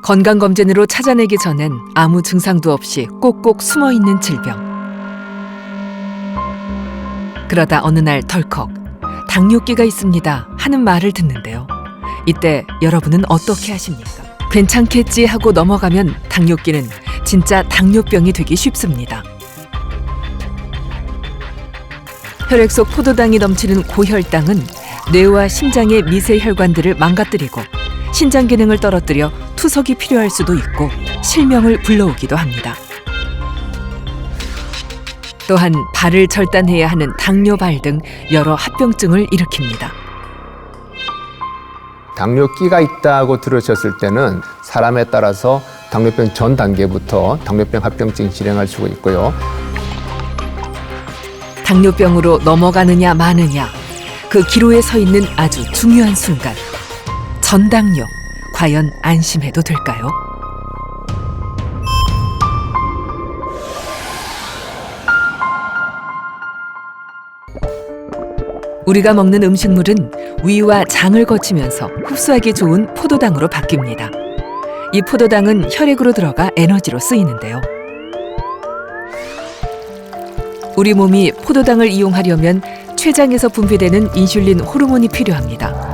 건강검진으로 찾아내기 전엔 아무 증상도 없이 꼭꼭 숨어있는 질병. 그러다 어느 날 덜컥 당뇨기가 있습니다 하는 말을 듣는데요. 이때 여러분은 어떻게 하십니까? 괜찮겠지 하고 넘어가면 당뇨기는 진짜 당뇨병이 되기 쉽습니다. 혈액 속 포도당이 넘치는 고혈당은 뇌와 심장의 미세 혈관들을 망가뜨리고 신장 기능을 떨어뜨려 투석이 필요할 수도 있고 실명을 불러오기도 합니다. 또한 발을 절단해야 하는 당뇨발 등 여러 합병증을 일으킵니다. 당뇨기가 있다고 들으셨을 때는 사람에 따라서 당뇨병 전 단계부터 당뇨병 합병증이 진행할 수가 있고요. 당뇨병으로 넘어가느냐 마느냐, 그 기로에 서 있는 아주 중요한 순간. 전당뇨, 과연 안심해도 될까요? 우리가 먹는 음식물은 위와 장을 거치면서 흡수하기 좋은 포도당으로 바뀝니다. 이 포도당은 혈액으로 들어가 에너지로 쓰이는데요. 우리 몸이 포도당을 이용하려면 췌장에서 분비되는 인슐린 호르몬이 필요합니다.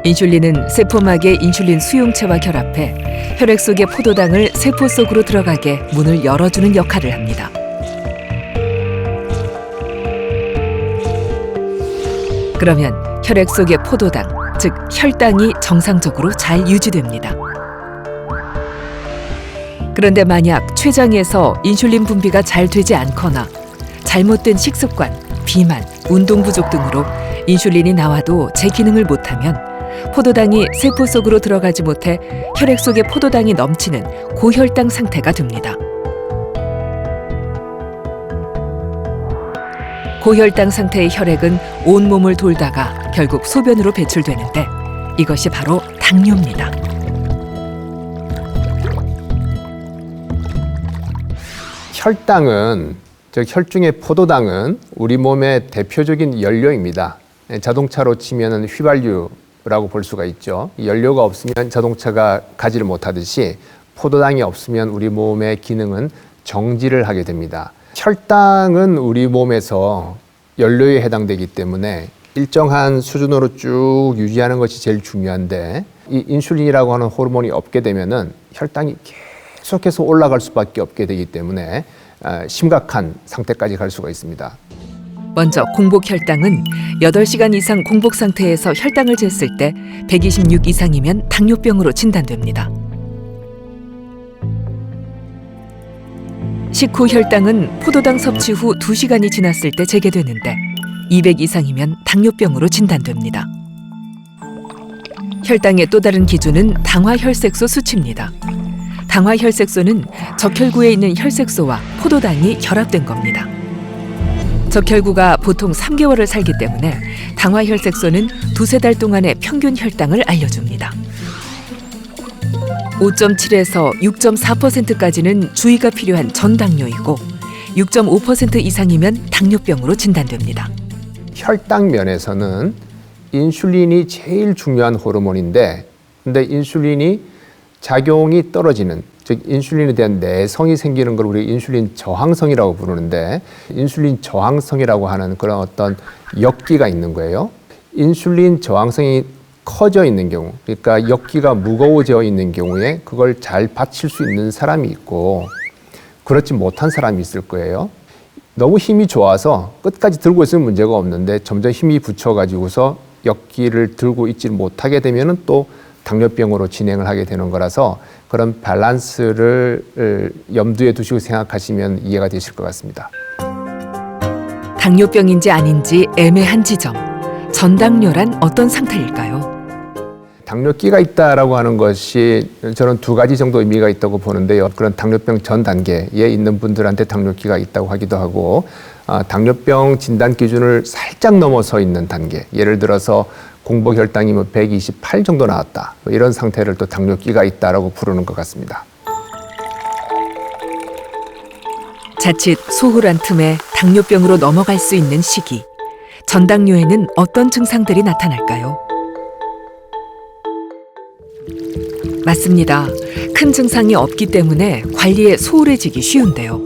인슐린은 세포막의 인슐린 수용체와 결합해 혈액 속의 포도당을 세포 속으로 들어가게 문을 열어주는 역할을 합니다. 그러면 혈액 속의 포도당, 즉 혈당이 정상적으로 잘 유지됩니다. 그런데 만약 췌장에서 인슐린 분비가 잘 되지 않거나 잘못된 식습관, 비만, 운동 부족 등으로 인슐린이 나와도 제 기능을 못하면 포도당이 세포 속으로 들어가지 못해 혈액 속에 포도당이 넘치는 고혈당 상태가 됩니다. 고혈당 상태의 혈액은 온몸을 돌다가 결국 소변으로 배출되는데 이것이 바로 당뇨입니다. 혈당은, 즉 혈중의 포도당은 우리 몸의 대표적인 연료입니다. 자동차로 치면 휘발유라고 볼 수가 있죠. 연료가 없으면 자동차가 가지를 못하듯이 포도당이 없으면 우리 몸의 기능은 정지를 하게 됩니다. 혈당은 우리 몸에서 연료에 해당되기 때문에 일정한 수준으로 쭉 유지하는 것이 제일 중요한데, 이 인슐린이라고 하는 호르몬이 없게 되면은 혈당이 계속해서 올라갈 수밖에 없게 되기 때문에 심각한 상태까지 갈 수가 있습니다. 먼저 공복 혈당은 8시간 이상 공복 상태에서 혈당을 쟀을 때 126 이상이면 당뇨병으로 진단됩니다. 식후 혈당은 포도당 섭취 후 2시간이 지났을 때 재개되는데 200 이상이면 당뇨병으로 진단됩니다. 혈당의 또 다른 기준은 당화혈색소 수치입니다. 당화혈색소는 적혈구에 있는 혈색소와 포도당이 결합된 겁니다. 적혈구가 보통 3개월을 살기 때문에 당화혈색소는 2-3달 동안의 평균 혈당을 알려줍니다. 5.7에서 6.4%까지는 주의가 필요한 전당뇨이고 6.5% 이상이면 당뇨병으로 진단됩니다. 혈당 면에서는 인슐린이 제일 중요한 호르몬인데, 근데 인슐린이 작용이 떨어지는, 즉 인슐린에 대한 내성이 생기는 걸 우리 인슐린 저항성이라고 부르는데, 인슐린 저항성이라고 하는 그런 어떤 역기가 있는 거예요. 인슐린 저항성이 커져 있는 경우, 그러니까 역기가 무거워져 있는 경우에 그걸 잘 받칠 수 있는 사람이 있고 그렇지 못한 사람이 있을 거예요. 너무 힘이 좋아서 끝까지 들고 있으면 문제가 없는데 점점 힘이 붙여가지고서 역기를 들고 있지 못하게 되면은 또 당뇨병으로 진행을 하게 되는 거라서 그런 밸런스를 염두에 두시고 생각하시면 이해가 되실 것 같습니다. 당뇨병인지 아닌지 애매한 지점. 전당뇨란 어떤 상태일까요? 당뇨기가 있다라고 하는 것이 저는 2가지 정도 의미가 있다고 보는데요. 그런 당뇨병 전 단계에 있는 분들한테 당뇨기가 있다고 하기도 하고, 당뇨병 진단 기준을 살짝 넘어서 있는 단계, 예를 들어서 공복 혈당이 128 정도 나왔다, 이런 상태를 또 당뇨기가 있다라고 부르는 것 같습니다. 자칫 소홀한 틈에 당뇨병으로 넘어갈 수 있는 시기. 전당뇨에는 어떤 증상들이 나타날까요? 맞습니다. 큰 증상이 없기 때문에 관리에 소홀해지기 쉬운데요.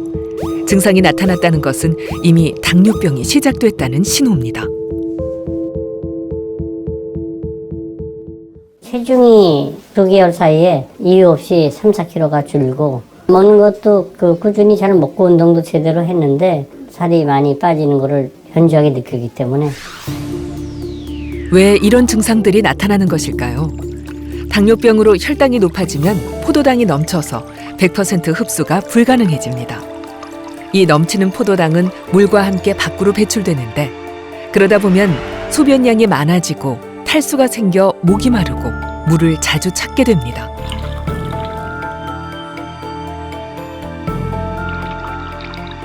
증상이 나타났다는 것은 이미 당뇨병이 시작됐다는 신호입니다. 체중이 2개월 사이에 이유 없이 3, 4kg가 줄고 먹는 것도 꾸준히 잘 먹고 운동도 제대로 했는데 살이 많이 빠지는 것을 현저하게 느끼기 때문에. 왜 이런 증상들이 나타나는 것일까요? 당뇨병으로 혈당이 높아지면 포도당이 넘쳐서 100% 흡수가 불가능해집니다. 이 넘치는 포도당은 물과 함께 밖으로 배출되는데 그러다 보면 소변량이 많아지고 탈수가 생겨 목이 마르고 물을 자주 찾게 됩니다.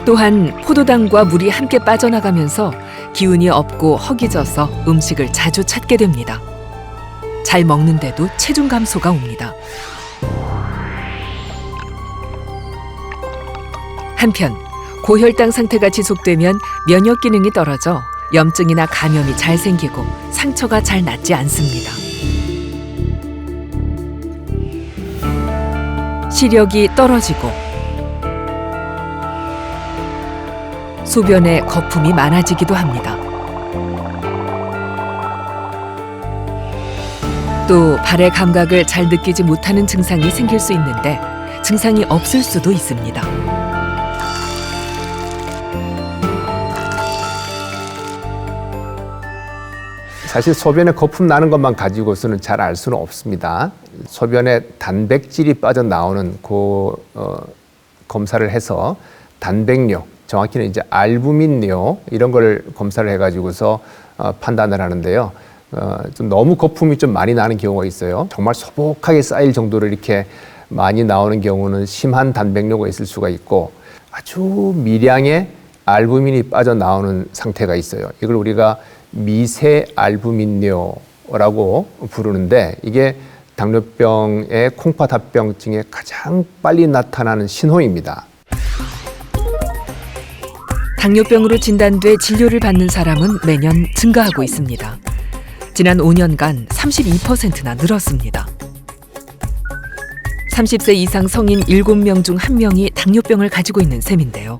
또한 포도당과 물이 함께 빠져나가면서 기운이 없고 허기져서 음식을 자주 찾게 됩니다. 잘 먹는데도 체중 감소가 옵니다. 한편 고혈당 상태가 지속되면 면역 기능이 떨어져 염증이나 감염이 잘 생기고 상처가 잘 낫지 않습니다. 시력이 떨어지고 소변에 거품이 많아지기도 합니다. 또 발의 감각을 잘 느끼지 못하는 증상이 생길 수 있는데 증상이 없을 수도 있습니다. 사실 소변에 거품 나는 것만 가지고서는 잘 알 수는 없습니다. 소변에 단백질이 빠져나오는 검사를 해서 단백뇨, 정확히는 이제 알부민뇨 이런 걸 검사를 해가지고서 판단을 하는데요. 좀 너무 거품이 좀 많이 나는 경우가 있어요. 정말 소복하게 쌓일 정도로 이렇게 많이 나오는 경우는 심한 단백뇨가 있을 수가 있고 아주 미량의 알부민이 빠져나오는 상태가 있어요. 이걸 우리가 미세 알부민뇨라고 부르는데 이게 당뇨병의 콩팥합병증에 가장 빨리 나타나는 신호입니다. 당뇨병으로 진단돼 진료를 받는 사람은 매년 증가하고 있습니다. 지난 5년간 32%나 늘었습니다. 30세 이상 성인 7명 중 1명이 당뇨병을 가지고 있는 셈인데요.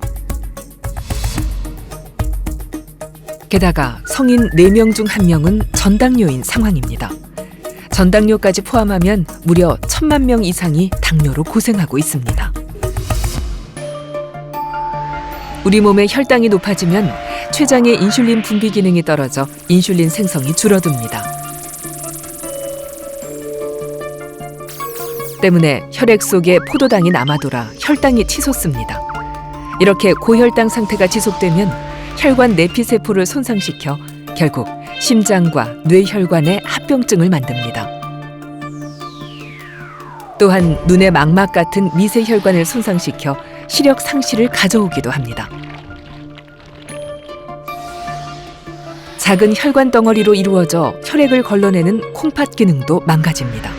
게다가 성인 4명 중 1명은 전당뇨인 상황입니다. 전당뇨까지 포함하면 무려 1,000만 명 이상이 당뇨로 고생하고 있습니다. 우리 몸의 혈당이 높아지면 췌장의 인슐린 분비 기능이 떨어져 인슐린 생성이 줄어듭니다. 때문에 혈액 속에 포도당이 남아돌아 혈당이 치솟습니다. 이렇게 고혈당 상태가 지속되면 혈관 내피세포를 손상시켜 결국 심장과 뇌혈관에 합병증을 만듭니다. 또한 눈의 망막 같은 미세혈관을 손상시켜 시력 상실을 가져오기도 합니다. 작은 혈관 덩어리로 이루어져 혈액을 걸러내는 콩팥 기능도 망가집니다.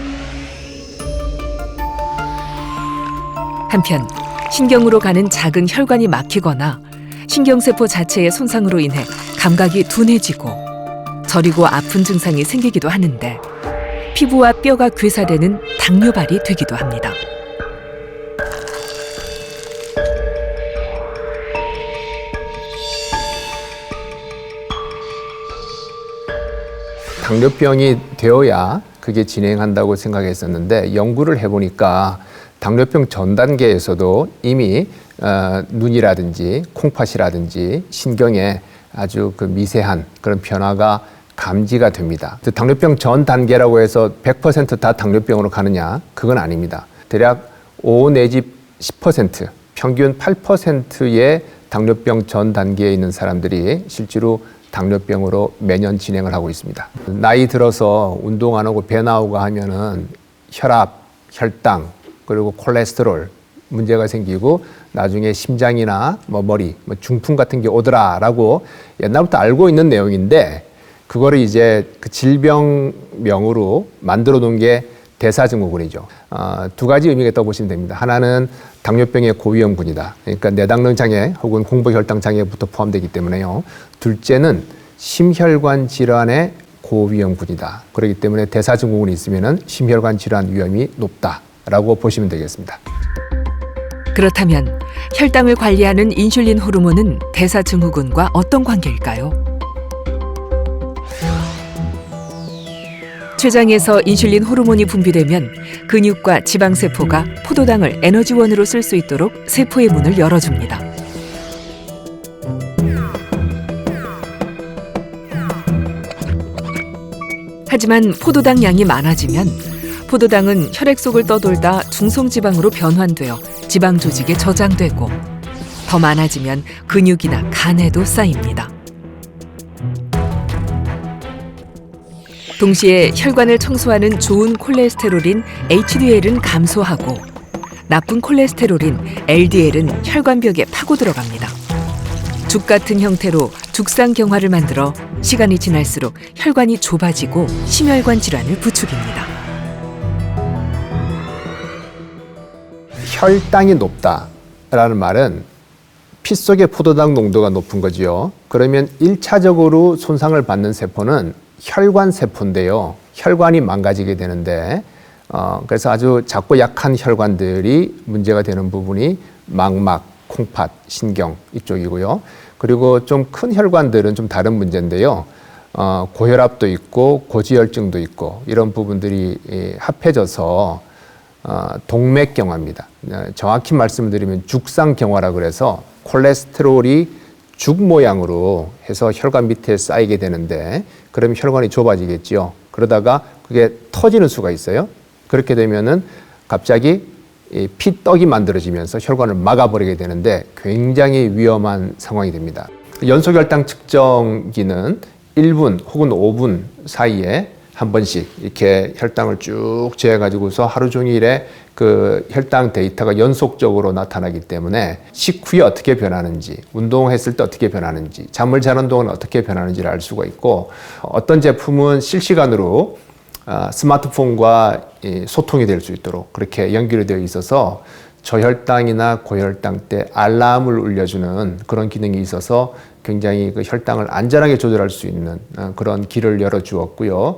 한편 신경으로 가는 작은 혈관이 막히거나 신경세포 자체의 손상으로 인해 감각이 둔해지고 저리고 아픈 증상이 생기기도 하는데 피부와 뼈가 괴사되는 당뇨발이 되기도 합니다. 당뇨병이 되어야 그게 진행한다고 생각했었는데 연구를 해보니까 당뇨병 전 단계에서도 이미 눈이라든지 콩팥이라든지 신경에 아주 미세한 그런 변화가 감지가 됩니다. 당뇨병 전 단계라고 해서 100% 다 당뇨병으로 가느냐? 그건 아닙니다. 대략 5 내지 10%, 평균 8%의 당뇨병 전 단계에 있는 사람들이 실제로 당뇨병으로 매년 진행을 하고 있습니다. 나이 들어서 운동 안 하고 배 나오고 하면은 혈압, 혈당, 그리고 콜레스테롤 문제가 생기고 나중에 심장이나 머리, 중풍 같은 게 오더라라고 옛날부터 알고 있는 내용인데 그거를 이제 그 질병명으로 만들어 놓은 게 대사증후군이죠. 두 가지 의미가 있다고 보시면 됩니다. 하나는 당뇨병의 고위험군이다. 그러니까 내당능 장애 혹은 공복혈당 장애부터 포함되기 때문에요. 둘째는 심혈관 질환의 고위험군이다. 그렇기 때문에 대사증후군이 있으면 심혈관 질환 위험이 높다라고 보시면 되겠습니다. 그렇다면 혈당을 관리하는 인슐린 호르몬은 대사증후군과 어떤 관계일까요? 췌장에서 인슐린 호르몬이 분비되면 근육과 지방세포가 포도당을 에너지원으로 쓸 수 있도록 세포의 문을 열어줍니다. 하지만 포도당 양이 많아지면 포도당은 혈액 속을 떠돌다 중성지방으로 변환되어 지방 조직에 저장되고 더 많아지면 근육이나 간에도 쌓입니다. 동시에 혈관을 청소하는 좋은 콜레스테롤인 HDL은 감소하고 나쁜 콜레스테롤인 LDL은 혈관벽에 파고 들어갑니다. 죽 같은 형태로 죽상경화를 만들어 시간이 지날수록 혈관이 좁아지고 심혈관 질환을 부추깁니다. 혈당이 높다라는 말은 피 속의 포도당 농도가 높은 거지요. 그러면 1차적으로 손상을 받는 세포는 혈관 세포인데요. 혈관이 망가지게 되는데 그래서 아주 작고 약한 혈관들이 문제가 되는 부분이 망막, 콩팥, 신경 이쪽이고요. 그리고 좀 큰 혈관들은 좀 다른 문제인데요. 고혈압도 있고 고지혈증도 있고 이런 부분들이 합해져서 동맥경화입니다. 정확히 말씀드리면 죽상경화라 그래서 콜레스테롤이 죽 모양으로 해서 혈관 밑에 쌓이게 되는데 그러면 혈관이 좁아지겠죠. 그러다가 그게 터지는 수가 있어요. 그렇게 되면은 갑자기 피떡이 만들어지면서 혈관을 막아버리게 되는데 굉장히 위험한 상황이 됩니다. 연소혈당 측정기는 1분 혹은 5분 사이에 한 번씩 이렇게 혈당을 쭉 재가지고서 하루 종일에 그 혈당 데이터가 연속적으로 나타나기 때문에 식후에 어떻게 변하는지, 운동했을 때 어떻게 변하는지, 잠을 자는 동안 어떻게 변하는지를 알 수가 있고 어떤 제품은 실시간으로 스마트폰과 소통이 될 수 있도록 그렇게 연결이 되어 있어서 저혈당이나 고혈당 때 알람을 울려주는 그런 기능이 있어서 굉장히 그 혈당을 안전하게 조절할 수 있는 그런 길을 열어주었고요.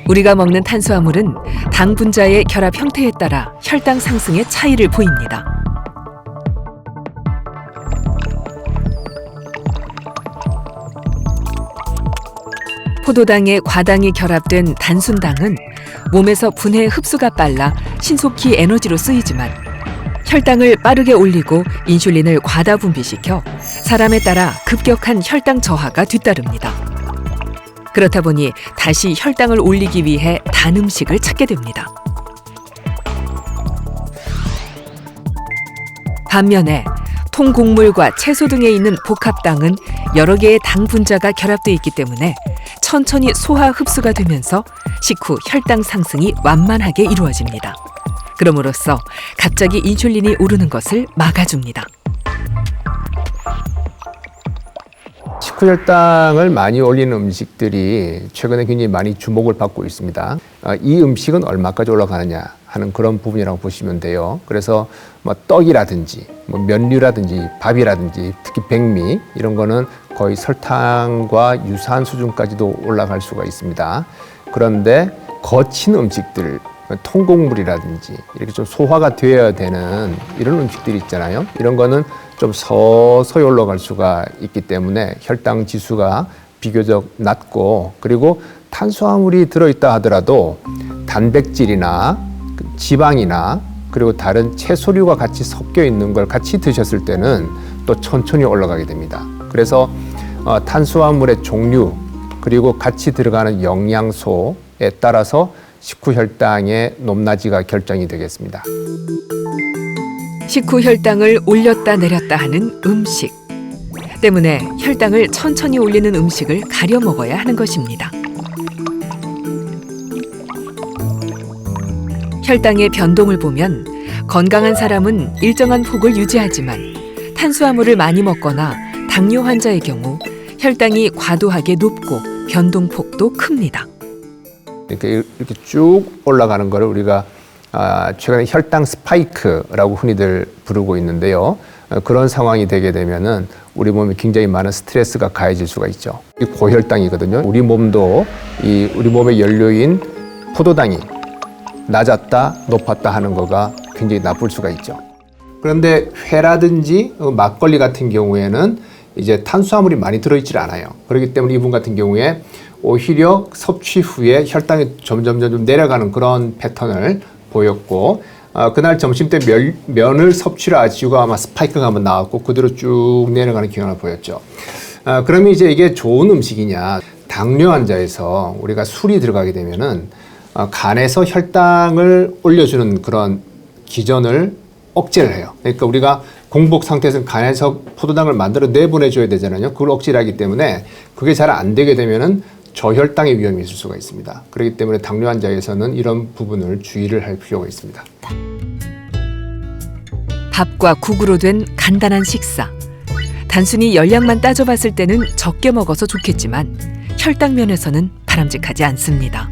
우리가 먹는 탄수화물은 당 분자의 결합 형태에 따라 혈당 상승의 차이를 보입니다. 포도당에 과당이 결합된 단순당은 몸에서 분해 흡수가 빨라 신속히 에너지로 쓰이지만 혈당을 빠르게 올리고 인슐린을 과다 분비시켜 사람에 따라 급격한 혈당 저하가 뒤따릅니다. 그렇다 보니 다시 혈당을 올리기 위해 단 음식을 찾게 됩니다. 반면에 통곡물과 채소 등에 있는 복합당은 여러 개의 당 분자가 결합되어 있기 때문에 천천히 소화 흡수가 되면서 식후 혈당 상승이 완만하게 이루어집니다. 그럼으로써 갑자기 인슐린이 오르는 것을 막아줍니다. 식후 혈당을 많이 올리는 음식들이 최근에 굉장히 많이 주목을 받고 있습니다. 이 음식은 얼마까지 올라가느냐 하는 그런 부분이라고 보시면 돼요. 그래서 뭐 떡이라든지 뭐 면류라든지 밥이라든지 특히 백미 이런 거는 거의 설탕과 유사한 수준까지도 올라갈 수가 있습니다. 그런데 거친 음식들, 통곡물이라든지 이렇게 좀 소화가 되어야 되는 이런 음식들이 있잖아요. 이런 거는 좀 서서히 올라갈 수가 있기 때문에 혈당 지수가 비교적 낮고 그리고 탄수화물이 들어있다 하더라도 단백질이나 지방이나 그리고 다른 채소류가 같이 섞여 있는 걸 같이 드셨을 때는 또 천천히 올라가게 됩니다. 그래서 탄수화물의 종류 그리고 같이 들어가는 영양소에 따라서 식후 혈당의 높낮이가 결정이 되겠습니다. 식후 혈당을 올렸다 내렸다 하는 음식 때문에 혈당을 천천히 올리는 음식을 가려 먹어야 하는 것입니다. 혈당의 변동을 보면 건강한 사람은 일정한 폭을 유지하지만 탄수화물을 많이 먹거나 당뇨 환자의 경우 혈당이 과도하게 높고 변동폭도 큽니다. 이렇게 쭉 올라가는 거를 우리가 최근에 혈당 스파이크라고 흔히들 부르고 있는데요. 그런 상황이 되게 되면은 우리 몸에 굉장히 많은 스트레스가 가해질 수가 있죠. 이 고혈당이거든요. 우리 몸도 우리 몸의 연료인 포도당이 낮았다 높았다 하는 거가 굉장히 나쁠 수가 있죠. 그런데 회라든지 막걸리 같은 경우에는 이제 탄수화물이 많이 들어있질 않아요. 그렇기 때문에 이분 같은 경우에 오히려 섭취 후에 혈당이 점점 내려가는 그런 패턴을 보였고, 그날 점심 때 면을 섭취를 하시고 아마 스파이크가 한번 나왔고 그대로 쭉 내려가는 경향을 보였죠. 그러면 이제 이게 좋은 음식이냐? 당뇨 환자에서 우리가 술이 들어가게 되면은 간에서 혈당을 올려주는 그런 기전을 억제를 해요. 그러니까 우리가 공복 상태에서 간에서 포도당을 만들어 내보내줘야 되잖아요. 그걸 억제를 하기 때문에 그게 잘 안 되게 되면은 저혈당의 위험이 있을 수가 있습니다. 그렇기 때문에 당뇨 환자에서는 이런 부분을 주의를 할 필요가 있습니다. 밥과 국으로 된 간단한 식사. 단순히 열량만 따져봤을 때는 적게 먹어서 좋겠지만 혈당 면에서는 바람직하지 않습니다.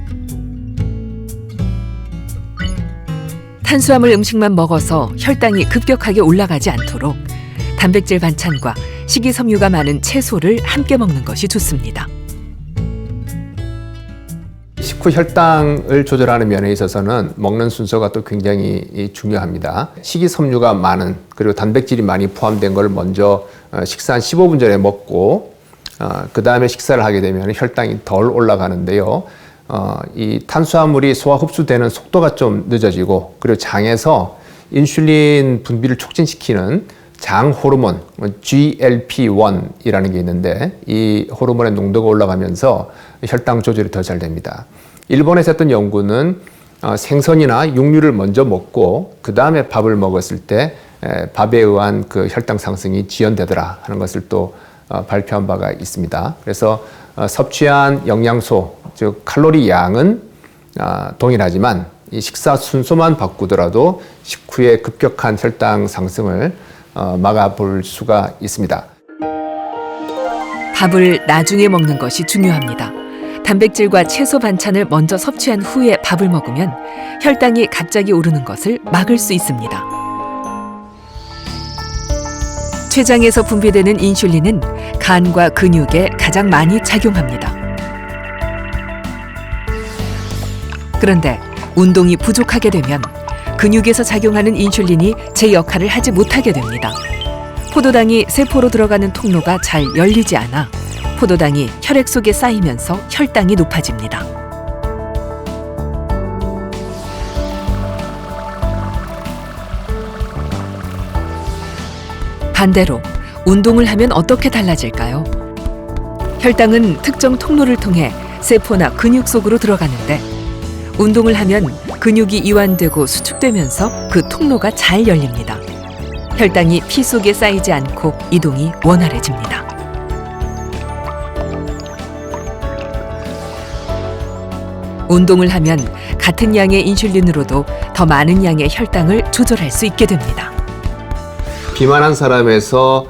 탄수화물 음식만 먹어서 혈당이 급격하게 올라가지 않도록 단백질 반찬과 식이섬유가 많은 채소를 함께 먹는 것이 좋습니다. 식후 혈당을 조절하는 면에 있어서는 먹는 순서가 또 굉장히 중요합니다. 식이섬유가 많은 그리고 단백질이 많이 포함된 걸 먼저 식사 한 15분 전에 먹고 그 다음에 식사를 하게 되면 혈당이 덜 올라가는데요. 이 탄수화물이 소화 흡수되는 속도가 좀 늦어지고 그리고 장에서 인슐린 분비를 촉진시키는 장 호르몬 GLP-1이라는 게 있는데 이 호르몬의 농도가 올라가면서 혈당 조절이 더 잘 됩니다. 일본에서 했던 연구는 생선이나 육류를 먼저 먹고 그 다음에 밥을 먹었을 때 밥에 의한 그 혈당 상승이 지연되더라 하는 것을 또 발표한 바가 있습니다. 그래서 섭취한 영양소, 즉 칼로리 양은 동일하지만 이 식사 순서만 바꾸더라도 식후에 급격한 혈당 상승을 막아볼 수가 있습니다. 밥을 나중에 먹는 것이 중요합니다. 단백질과 채소 반찬을 먼저 섭취한 후에 밥을 먹으면 혈당이 갑자기 오르는 것을 막을 수 있습니다. 췌장에서 분비되는 인슐린은 간과 근육에 가장 많이 작용합니다. 그런데 운동이 부족하게 되면 근육에서 작용하는 인슐린이 제 역할을 하지 못하게 됩니다. 포도당이 세포로 들어가는 통로가 잘 열리지 않아 포도당이 혈액 속에 쌓이면서 혈당이 높아집니다. 반대로 운동을 하면 어떻게 달라질까요? 혈당은 특정 통로를 통해 세포나 근육 속으로 들어가는데 운동을 하면 근육이 이완되고 수축되면서 그 통로가 잘 열립니다. 혈당이 피 속에 쌓이지 않고 이동이 원활해집니다. 운동을 하면 같은 양의 인슐린으로도 더 많은 양의 혈당을 조절할 수 있게 됩니다. 비만한 사람에서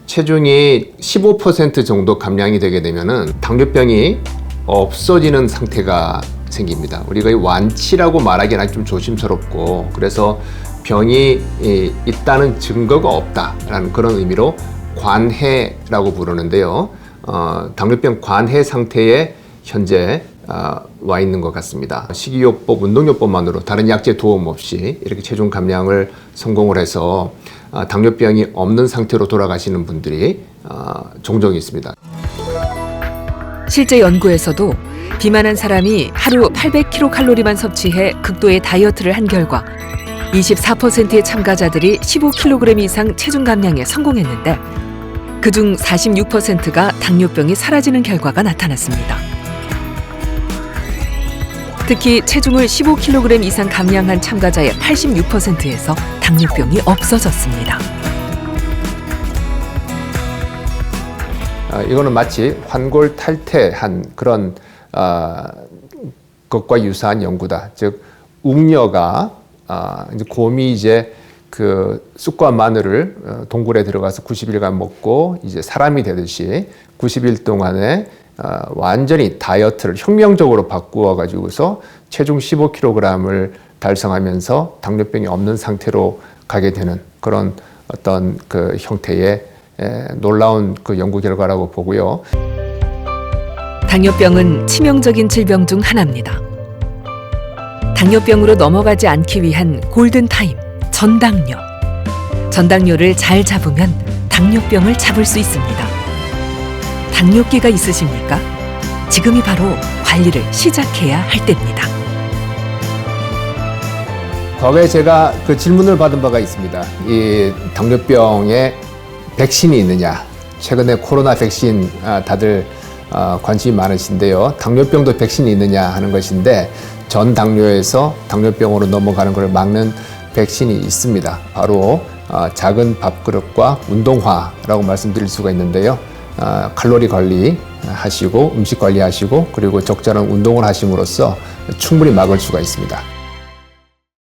체중이 15% 정도 감량이 되게 되면은 당뇨병이 없어지는 상태가 생깁니다. 우리가 이 완치라고 말하기는 좀 조심스럽고 그래서 병이 있다는 증거가 없다라는 그런 의미로 관해라고 부르는데요. 당뇨병 관해 상태에 현재 와 있는 것 같습니다. 식이요법, 운동요법만으로 다른 약제 도움 없이 이렇게 체중 감량을 성공을 해서 당뇨병이 없는 상태로 돌아가시는 분들이 종종 있습니다. 실제 연구에서도 비만한 사람이 하루 800kcal만 섭취해 극도의 다이어트를 한 결과 24%의 참가자들이 15kg 이상 체중 감량에 성공했는데 그중 46%가 당뇨병이 사라지는 결과가 나타났습니다. 특히 체중을 15kg 이상 감량한 참가자의 86%에서 당뇨병이 없어졌습니다. 이거는 마치 환골 탈태한 그런 것과 유사한 연구다. 즉 웅녀가 이제 곰이 이제 그 쑥과 마늘을 동굴에 들어가서 90일간 먹고 이제 사람이 되듯이 90일 동안에 완전히 다이어트를 혁명적으로 바꾸어 가지고서 체중 15kg을 달성하면서 당뇨병이 없는 상태로 가게 되는 그런 어떤 그 형태의 놀라운 그 연구 결과라고 보고요. 당뇨병은 치명적인 질병 중 하나입니다. 당뇨병으로 넘어가지 않기 위한 골든타임, 전당뇨. 전당뇨를 잘 잡으면 당뇨병을 잡을 수 있습니다. 당뇨기가 있으십니까? 지금이 바로 관리를 시작해야 할 때입니다. 과거에 제가 그 질문을 받은 바가 있습니다. 이 당뇨병에 백신이 있느냐? 최근에 코로나 백신 다들 관심이 많으신데요. 당뇨병도 백신이 있느냐 하는 것인데 전 당뇨에서 당뇨병으로 넘어가는 것을 막는 백신이 있습니다. 바로 작은 밥그릇과 운동화라고 말씀드릴 수가 있는데요. 칼로리 관리 하시고 음식 관리하시고 그리고 적절한 운동을 하심으로써 충분히 막을 수가 있습니다.